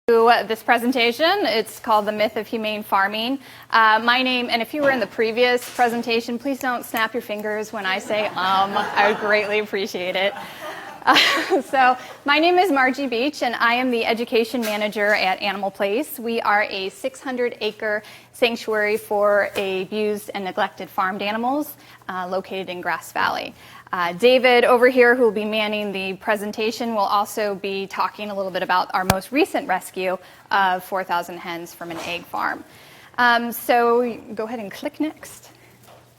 This presentation. It's called The Myth of Humane Farming. My name, and if you were in the previous presentation, please don't snap your fingers when I say I would greatly appreciate it. So my name is Marji Beach, and I am the education manager at Animal Place. We are a 600-acre sanctuary for abused and neglected farmed animals located in Grass Valley. David over here, who will be manning the presentation, will also be talking a little bit about our most recent rescue of 4,000 hens from an egg farm. So go ahead and click next.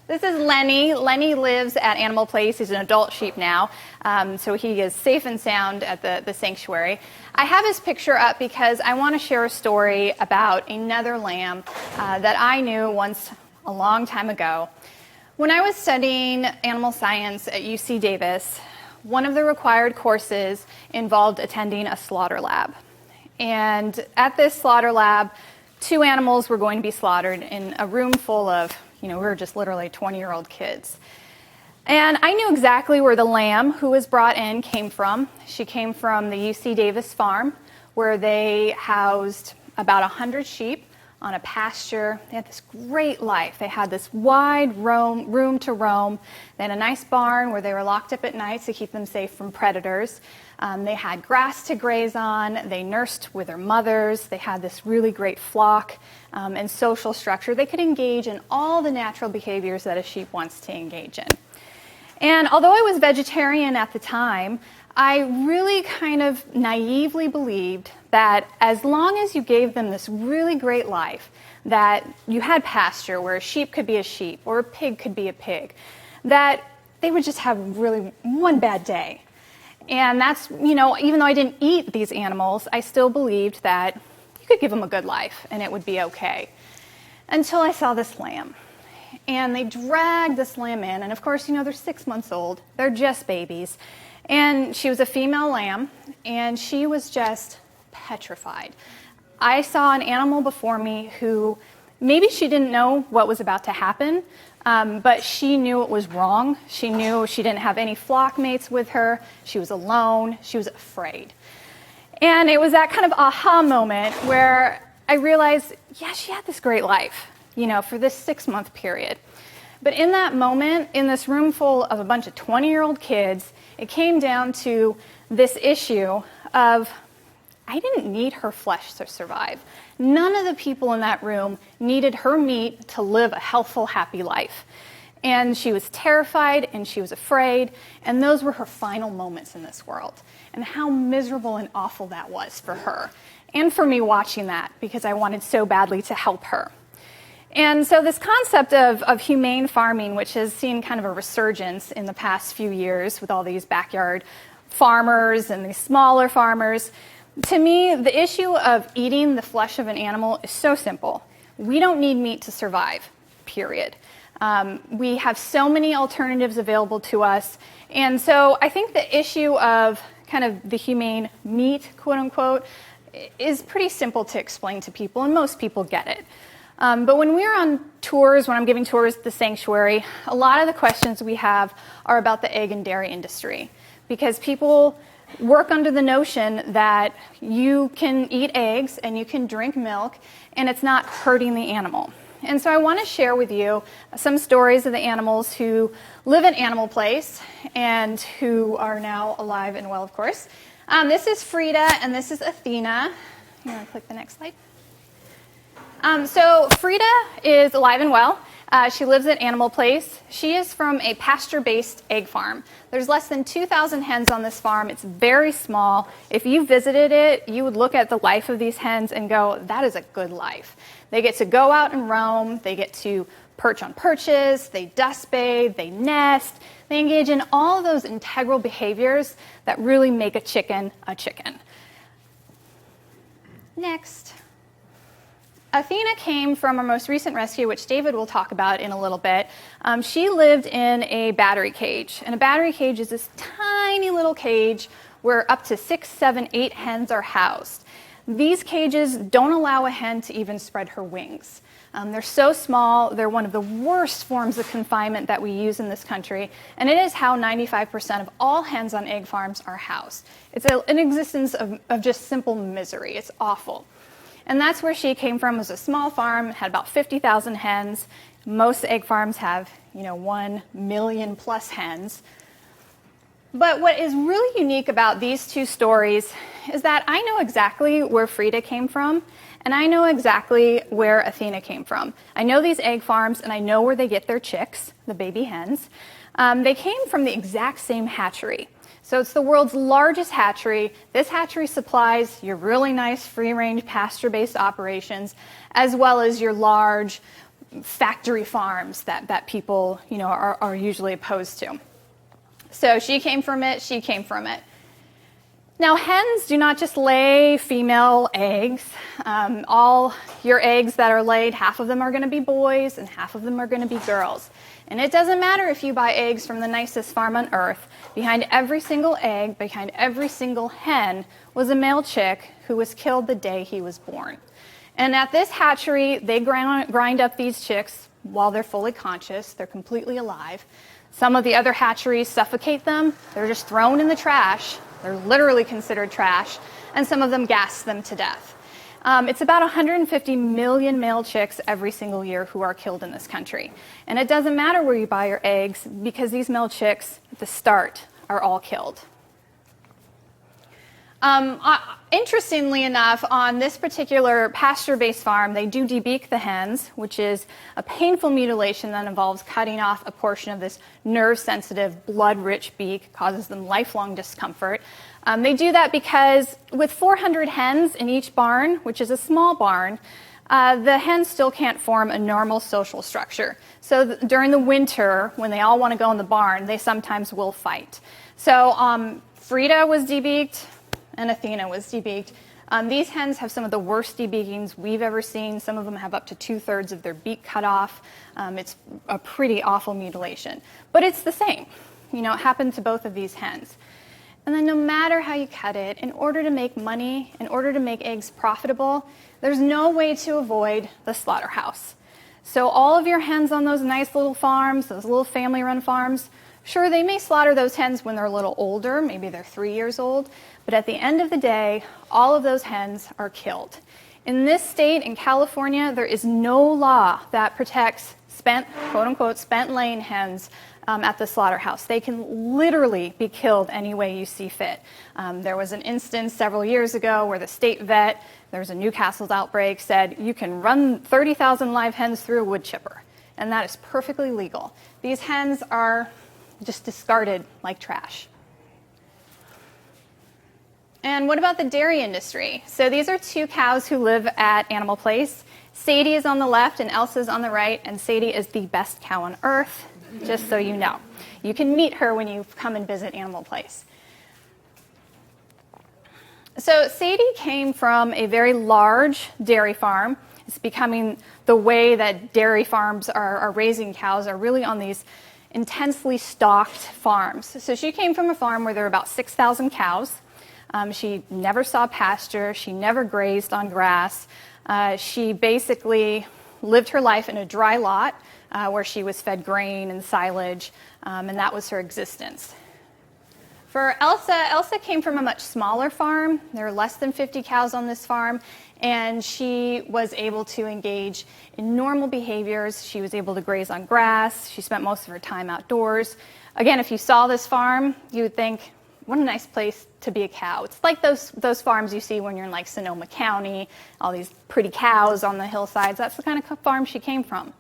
This is Lenny. Lenny lives at Animal Place. He's an adult sheep now, so he is safe and sound at the sanctuary. I have his picture up because I want to share a story about another lamb that I knew once a long time ago. When I was studying animal science at UC Davis, one of the required courses involved attending a slaughter lab. And at this slaughter lab, 2 animals were going to be slaughtered in a room full of, we were just literally 20-year-old kids. And I knew exactly where the lamb who was brought in came from. She came from the UC Davis farm, where they housed about 100 sheep on a pasture. They had this great life. They had this wide room to roam. They had a nice barn where they were locked up at night to keep them safe from predators. They had grass to graze on. They nursed with their mothers. They had this really great flock and social structure. They could engage in all the natural behaviors that a sheep wants to engage in. And although I was vegetarian at the time, I really kind of naively believed that as long as you gave them this really great life, that you had pasture where a sheep could be a sheep or a pig could be a pig, that they would just have really one bad day. And that's, even though I didn't eat these animals, I still believed that you could give them a good life and it would be okay. Until I saw this lamb. And they dragged this lamb in, and of course, they're 6 months old. They're just babies. And she was a female lamb, and she was just petrified. I saw an animal before me who maybe she didn't know what was about to happen, but she knew it was wrong. She knew she didn't have any flock mates with her. She was alone. She was afraid. And it was that kind of aha moment where I realized, yeah, she had this great life, for this 6-month period. But in that moment, in this room full of a bunch of 20-year-old kids, it came down to this issue of, I didn't need her flesh to survive. None of the people in that room needed her meat to live a healthful, happy life. And she was terrified and she was afraid, and those were her final moments in this world. And how miserable and awful that was for her, and for me watching that, because I wanted so badly to help her. And so this concept of humane farming, which has seen kind of a resurgence in the past few years with all these backyard farmers and these smaller farmers, to me, the issue of eating the flesh of an animal is so simple. We don't need meat to survive, period. We have so many alternatives available to us. And so I think the issue of kind of the humane meat, quote unquote, is pretty simple to explain to people, and most people get it. But when we're on tours, when I'm giving tours at the sanctuary, a lot of the questions we have are about the egg and dairy industry, because people work under the notion that you can eat eggs and you can drink milk and it's not hurting the animal. And so I want to share with you some stories of the animals who live at Animal Place and who are now alive and well, of course. This is Frida and this is Athena. You want to click the next slide? So Frida is alive and well. She lives at Animal Place. She is from a pasture-based egg farm. There's less than 2,000 hens on this farm. It's very small. If you visited it, you would look at the life of these hens and go, that is a good life. They get to go out and roam. They get to perch on perches. They dust bathe. They nest. They engage in all of those integral behaviors that really make a chicken a chicken. Next. Athena came from our most recent rescue, which David will talk about in a little bit. She lived in a battery cage. And a battery cage is this tiny little cage where up to 6, 7, 8 hens are housed. these cages don't allow a hen to even spread her wings. They're so small, they're one of the worst forms of confinement that we use in this country, and it is how 95% of all hens on egg farms are housed. It's an existence of just simple misery. It's awful. And that's where she came from. It was a small farm, had about 50,000 hens. Most egg farms have, 1 million plus hens. But what is really unique about these two stories is that I know exactly where Frida came from, and I know exactly where Athena came from. I know these egg farms, and I know where they get their chicks, the baby hens. They came from the exact same hatchery. So it's the world's largest hatchery. This hatchery supplies your really nice free-range pasture-based operations, as well as your large factory farms that people are usually opposed to. So she came from it, she came from it. Now, hens do not just lay female eggs. All your eggs that are laid, half of them are going to be boys and half of them are going to be girls. And it doesn't matter if you buy eggs from the nicest farm on earth. Behind every single egg, behind every single hen, was a male chick who was killed the day he was born. And at this hatchery, they grind up these chicks while they're fully conscious. They're completely alive. Some of the other hatcheries suffocate them. They're just thrown in the trash. They're literally considered trash. And some of them gas them to death. It's about 150 million male chicks every single year who are killed in this country. And it doesn't matter where you buy your eggs, because these male chicks at the start are all killed. Interestingly enough, on this particular pasture-based farm, they do debeak the hens, which is a painful mutilation that involves cutting off a portion of this nerve-sensitive, blood-rich beak, causes them lifelong discomfort. They do that because with 400 hens in each barn, which is a small barn, the hens still can't form a normal social structure. So during the winter, when they all want to go in the barn, they sometimes will fight. So Frida was debeaked, and Athena was debeaked. These hens have some of the worst debeakings we've ever seen. Some of them have up to 2/3 of their beak cut off. It's a pretty awful mutilation. But it's the same. It happened to both of these hens. And then no matter how you cut it, in order to make money, in order to make eggs profitable, there's no way to avoid the slaughterhouse. So all of your hens on those nice little farms, those little family-run farms, sure, they may slaughter those hens when they're a little older, maybe they're 3 years old, but at the end of the day, all of those hens are killed. In this state, in California, there is no law that protects quote-unquote, spent laying hens at the slaughterhouse. They can literally be killed any way you see fit. There was an instance several years ago where the state vet, there was a Newcastle's outbreak, said you can run 30,000 live hens through a wood chipper, and that is perfectly legal. These hens are just discarded like trash. And what about the dairy industry? So these are two cows who live at Animal Place. Sadie is on the left and Elsa's on the right, and Sadie is the best cow on earth, just so you know. You can meet her when you come and visit Animal Place. So Sadie came from a very large dairy farm. It's becoming the way that dairy farms are raising cows, are really on these intensely stocked farms. So she came from a farm where there were about 6,000 cows. She never saw pasture. She never grazed on grass. She basically lived her life in a dry lot where she was fed grain and silage, and that was her existence. For Elsa came from a much smaller farm. There were less than 50 cows on this farm, and she was able to engage in normal behaviors. She was able to graze on grass. She spent most of her time outdoors. Again, if you saw this farm, you would think, what a nice place to be a cow. It's like those farms you see when you're in like Sonoma County, all these pretty cows on the hillsides. That's the kind of farm she came from.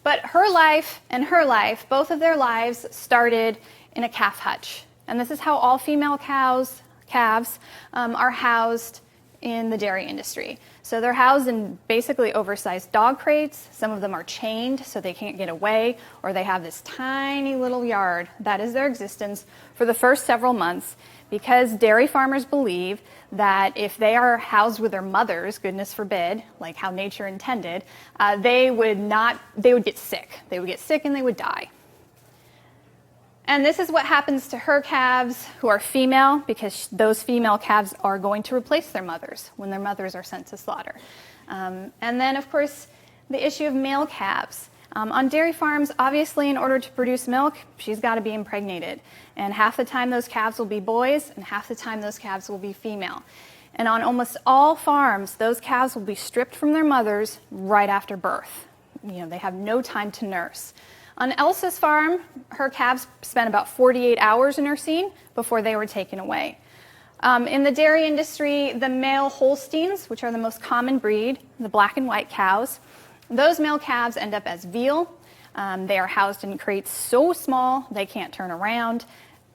But her life and her life, both of their lives started in a calf hutch. And this is how all female calves are housed in the dairy industry. So they're housed in basically oversized dog crates. Some of them are chained so they can't get away, or they have this tiny little yard. That is their existence for the first several months, because dairy farmers believe that if they are housed with their mothers, goodness forbid, like how nature intended, they would get sick. They would get sick and they would die. And this is what happens to her calves who are female, because those female calves are going to replace their mothers when their mothers are sent to slaughter. And then, of course, the issue of male calves. On dairy farms, obviously, in order to produce milk, she's got to be impregnated. And half the time those calves will be boys, and half the time those calves will be female. And on almost all farms, those calves will be stripped from their mothers right after birth. They have no time to nurse. On Elsa's farm, her calves spent about 48 hours nursing before they were taken away. In the dairy industry, the male Holsteins, which are the most common breed, the black and white cows, those male calves end up as veal. They are housed in crates so small they can't turn around.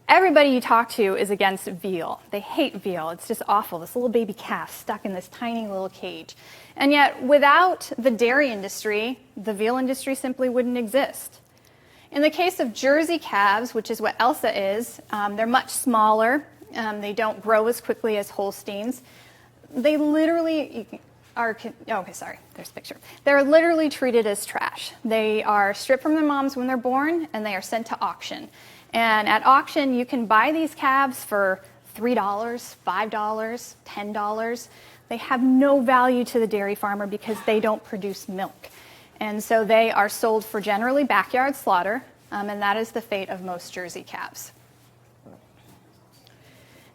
Everybody you talk to is against veal. They hate veal. It's just awful, this little baby calf stuck in this tiny little cage. And yet, without the dairy industry, the veal industry simply wouldn't exist. In the case of Jersey calves, which is what Elsa is, they're much smaller. They don't grow as quickly as Holsteins. They literally there's a picture. They're literally treated as trash. They are stripped from their moms when they're born, and they are sent to auction. And at auction, you can buy these calves for $3, $5, $10. They have no value to the dairy farmer because they don't produce milk. And so they are sold for generally backyard slaughter, and that is the fate of most Jersey calves.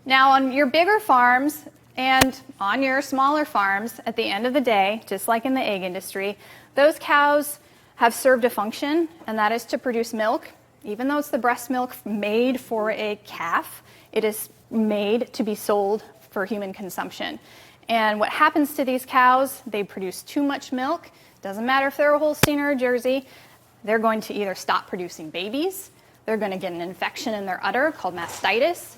Now, on your bigger farms and on your smaller farms, at the end of the day, just like in the egg industry, those cows have served a function, and that is to produce milk. Even though it's the breast milk made for a calf, it is made to be sold for human consumption. And what happens to these cows, they produce too much milk. Doesn't matter if they're a Holstein or a Jersey, they're going to either stop producing babies, they're going to get an infection in their udder called mastitis,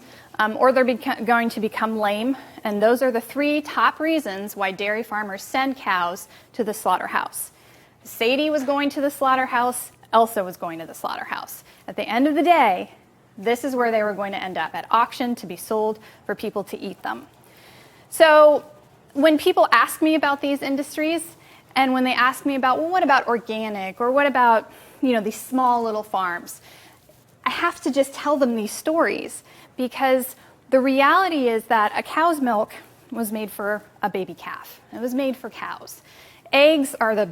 or they're going to become lame. And those are the three top reasons why dairy farmers send cows to the slaughterhouse. Sadie was going to the slaughterhouse, Elsa was going to the slaughterhouse. At the end of the day, this is where they were going to end up, at auction to be sold for people to eat them. So when people ask me about these industries, and when they ask me about, well, what about organic, or what about, these small little farms, I have to just tell them these stories, because the reality is that a cow's milk was made for a baby calf. It was made for cows. Eggs are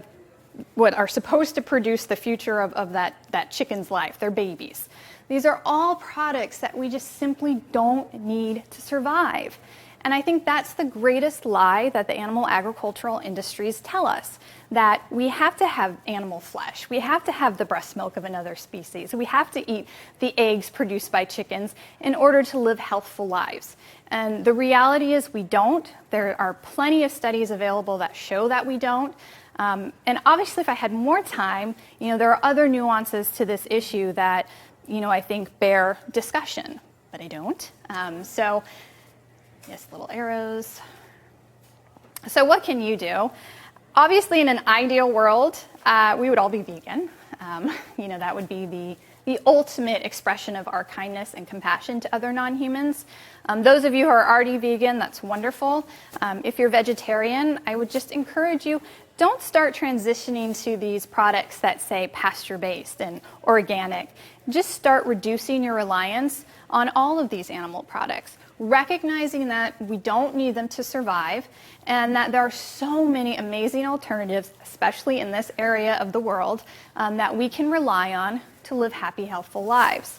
what are supposed to produce the future of that chicken's life, their babies. These are all products that we just simply don't need to survive. And I think that's the greatest lie that the animal agricultural industries tell us, that we have to have animal flesh, we have to have the breast milk of another species, we have to eat the eggs produced by chickens in order to live healthful lives. And the reality is we don't. There are plenty of studies available that show that we don't. And obviously, if I had more time, there are other nuances to this issue that, I think bear discussion, but I don't. Yes, little arrows. So what can you do? Obviously, in an ideal world, we would all be vegan. That would be the ultimate expression of our kindness and compassion to other non-humans. Those of you who are already vegan, that's wonderful. If you're vegetarian, I would just encourage you, don't start transitioning to these products that say pasture-based and organic. Just start reducing your reliance on all of these animal products, recognizing that we don't need them to survive, and that there are so many amazing alternatives, especially in this area of the world, that we can rely on to live happy, healthful lives.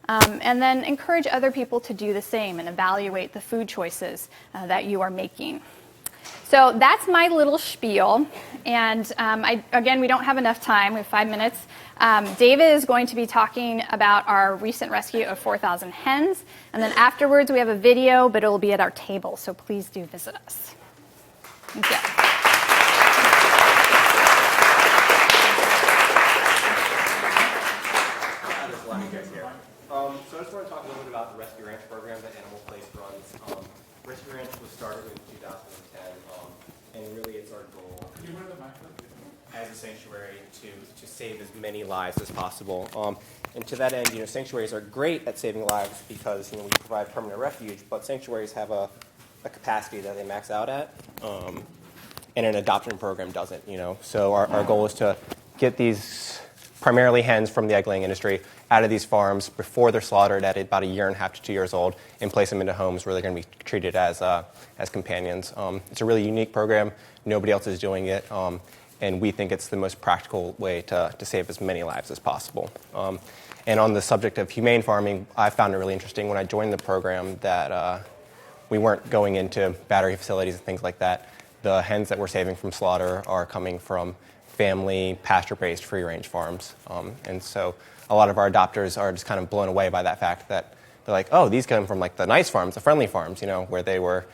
And then encourage other people to do the same and evaluate the food choices that you are making. So that's my little spiel, and again, we don't have enough time. We have 5 minutes. David is going to be talking about our recent rescue of 4,000 hens, and then afterwards we have a video, but it will be at our table, so please do visit us. Thank you. So I just want to talk a little bit about the Rescue Ranch program that Animal Place runs. Rescue Ranch was started in 2010, and really it's our goal as a sanctuary to save as many lives as possible. And to that end, sanctuaries are great at saving lives because we provide permanent refuge, but sanctuaries have a capacity that they max out at, and an adoption program doesn't. So our goal is to get these primarily hens from the egg-laying industry out of these farms before they're slaughtered at about 1.5 to 2 years old and place them into homes where they're going to be treated as companions. It's a really unique program. Nobody else is doing it, and we think it's the most practical way to save as many lives as possible. And on the subject of humane farming, I found it really interesting when I joined the program that we weren't going into battery facilities and things like that. The hens that we're saving from slaughter are coming from family, pasture-raised, free-range farms. And so a lot of our adopters are just kind of blown away by that fact that they're like, oh, these come from like the nice farms, the friendly farms, where they were,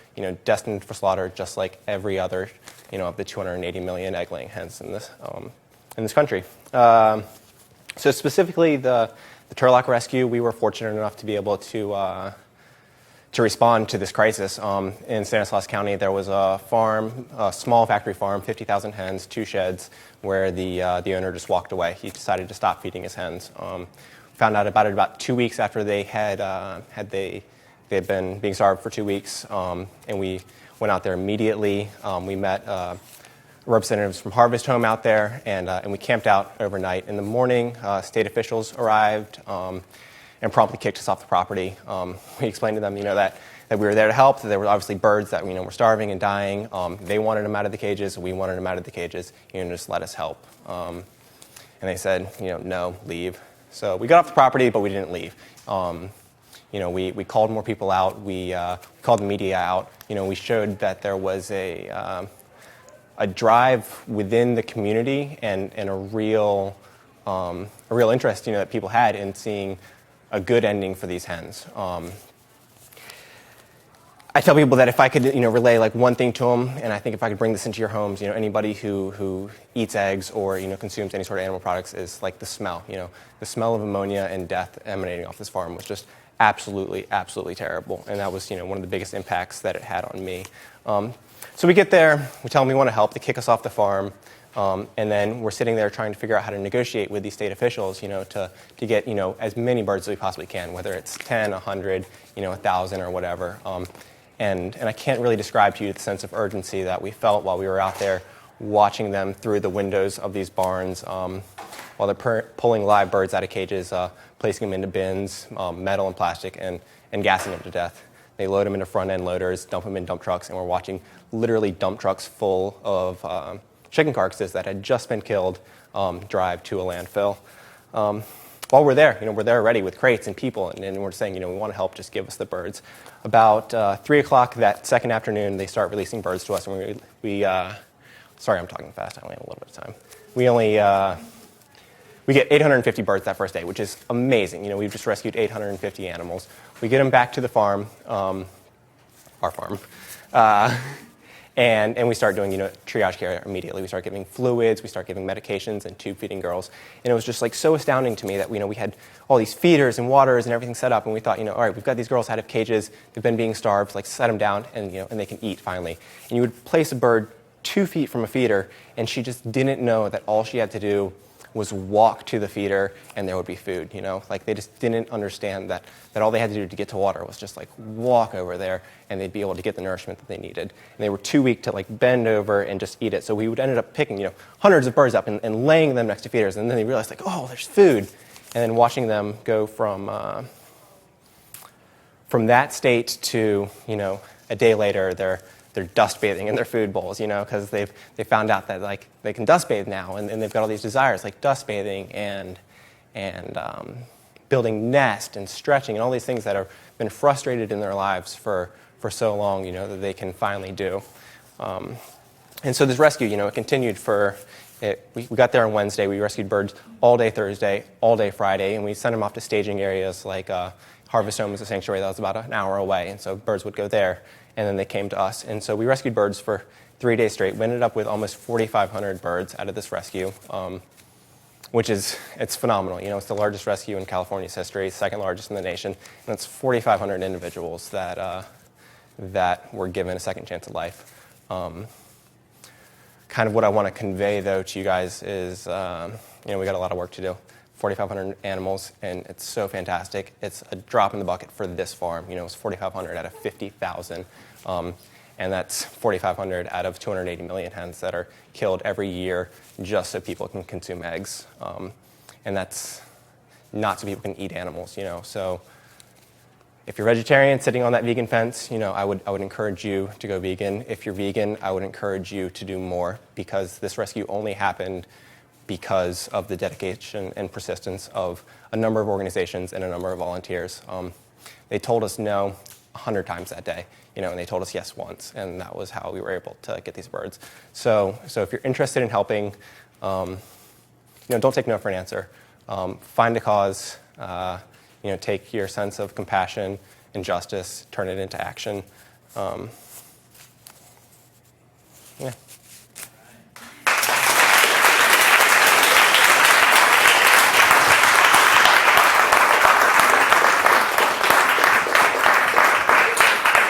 destined for slaughter just like every other, of the 280 million egg-laying hens in this country. So specifically the Turlock rescue, we were fortunate enough to be able to respond to this crisis. In Stanislaus County, there was a farm, a small factory farm, 50,000 hens, 2 sheds, where the owner just walked away. He decided to stop feeding his hens. Found out about it about 2 weeks after they had been being starved for 2 weeks, and we went out there immediately. We met representatives from Harvest Home out there, and we camped out overnight. In the morning, state officials arrived and promptly kicked us off the property. We explained to them, that we were there to help, that there were obviously birds that, were starving and dying. They wanted them out of the cages, we wanted them out of the cages, just let us help. And they said, no, leave. So we got off the property, but we didn't leave. We called more people out, we called the media out. We showed that there was a drive within the community and a real interest, that people had in seeing a good ending for these hens. I tell people that if I could, relay like one thing to them, and I think if I could bring this into your homes, anybody who eats eggs or consumes any sort of animal products is like the smell. The smell of ammonia and death emanating off this farm was just absolutely, absolutely terrible, and that was one of the biggest impacts that it had on me. So we get there, we tell them we want to help, they kick us off the farm. And then we're sitting there trying to figure out how to negotiate with these state officials, to get, as many birds as we possibly can, whether it's 10, 100, 1,000 or whatever. And I can't really describe to you the sense of urgency that we felt while we were out there watching them through the windows of these barns while they're pulling live birds out of cages, placing them into bins, metal and plastic, and gassing them to death. They load them into front-end loaders, dump them in dump trucks, and we're watching literally dump trucks full of chicken carcasses that had just been killed drive to a landfill. While we're there, we're there already with crates and people, and we're saying, we want to help, just give us the birds. About 3 o'clock that second afternoon, they start releasing birds to us, and sorry, I'm talking fast, I only have a little bit of time. We get 850 birds that first day, which is amazing. We've just rescued 850 animals. We get them back to the farm, our farm, and we start doing, triage care immediately. We start giving fluids, we start giving medications and tube feeding girls. And it was just so astounding to me that, we had all these feeders and waters and everything set up, and we thought, all right, we've got these girls out of cages, they've been being starved, set them down, and, and they can eat finally. And you would place a bird 2 feet from a feeder, and she just didn't know that all she had to do was walk to the feeder and there would be food, They just didn't understand that all they had to do to get to water was just walk over there and they'd be able to get the nourishment that they needed. And they were too weak to bend over and just eat it. So we would end up picking, hundreds of birds up and laying them next to feeders, and then they realized oh, there's food. And then watching them go from that state to, a day later, they're dust bathing in their food bowls, because they found out that they can dust bathe now, and they've got all these desires like dust bathing and building nest and stretching and all these things that have been frustrated in their lives for so long, that they can finally do. And so this rescue, it continued we got there on Wednesday. We rescued birds all day Thursday, all day Friday, and we sent them off to staging areas like Harvest Home is a sanctuary that was about an hour away, and so birds would go there. And then they came to us. And so we rescued birds for 3 days straight. We ended up with almost 4,500 birds out of this rescue, which it's phenomenal. It's the largest rescue in California's history, second largest in the nation. And it's 4,500 individuals that were given a second chance at life. Kind of what I want to convey, though, to you guys is, we got a lot of work to do. 4,500 animals, and it's so fantastic. It's a drop in the bucket for this farm. It's 4,500 out of 50,000, and that's 4,500 out of 280 million hens that are killed every year just so people can consume eggs. and that's not so people can eat animals, So if you're vegetarian sitting on that vegan fence, I would encourage you to go vegan. If you're vegan, I would encourage you to do more, because this rescue only happened because of the dedication and persistence of a number of organizations and a number of volunteers. They told us no 100 times that day, and they told us yes once, and that was how we were able to get these birds. So if you're interested in helping, don't take no for an answer. Find a cause. Take your sense of compassion and justice, turn it into action. Yeah.